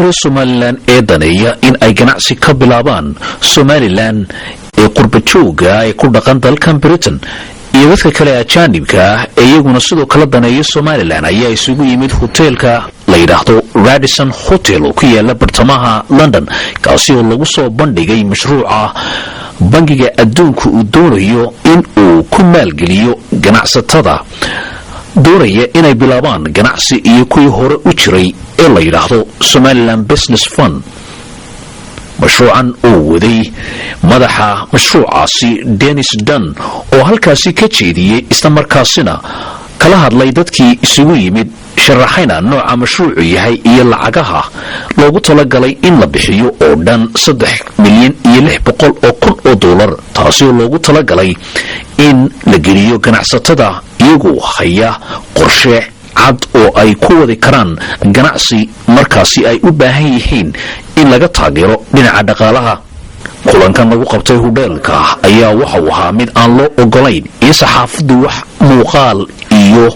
Somaliland ee daneeya in ay ganacsi ka bilaabaan Somaliland ee qurbajooga ay ku dhaqan dalkan Britain iyo dadka kale ajaanibka ah iyaguna sidoo kale daneeya Somaliland ayaa isugu yimid hoteelka la yiraahdo Radisson Hotel oo ku yaala bartamaha London kaasi oo lagu soo bandhigay mashruuca bangiga adduunka uu doonayo in uu ku maalgeliyo ganacsatada doonaya inay bilaabaan ganacsi iyo kuwii hore u jiray ee la yiraahdo Somaliland Business Fund. mashruucan uu waday madaxa mashruucaasi Dennis Dunn oo halkaasi ka jeediyay isla markaasina kala hadlay dadkii isugu yimid sharaxayna nooca mashruucu yahay iyo lacagaha loogu talagalay in la bixiyo oo dhan 3,600,000 taasi oo loogu talagalay in la geliyo ganacsatada iyagoo haya qorshe cad oo ay ku wadi karaan ganacsi markaasi ay u baahan yihiin in laga taageero dhinaca dhaqaalaha. kulankan lagu qabtay hoteelka ayaa waxa uu ahaa mid aan loo ogolayn in saxaafaddu wax muuqaal iyo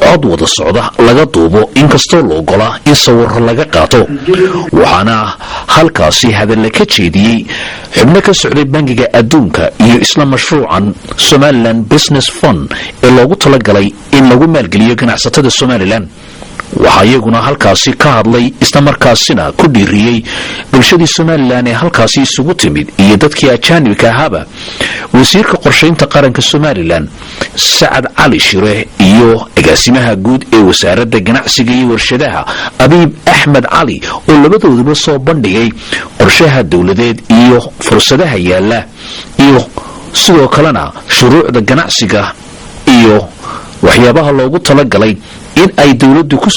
cod wada socda laga duubo inkastoo loo ogolaa in sawirro laga qaato. waxaana halkaasi hadalla ka jeediyey xubno ka socday bangiga adduunka iyo isla mashruucan Somaliland Business Fund ee loogu talagalay in lagu maalgeliyo ganacsatada Somaliland. waxaa iyaguna halkaasi ka hadlay isla markaasina ku dhiiriyey bulshadii Somaliland ee halkaasi isugu timid iyo dadkii ajaanibka ahaaba wasiirka qorsheynta qaranka Somaliland Sacad Cali Shire iyo agaasimaha guud ee wasaaradda ganacsiga iyo warshadaha Abiib Axmed Cali oo labadooduba soo bandhigay qorshaha dawladeed iyo fursadaha yaala iyo sidoo kalena shuruucda ganacsiga iyo waxyaabaha loogu talagalay in ay dawladdu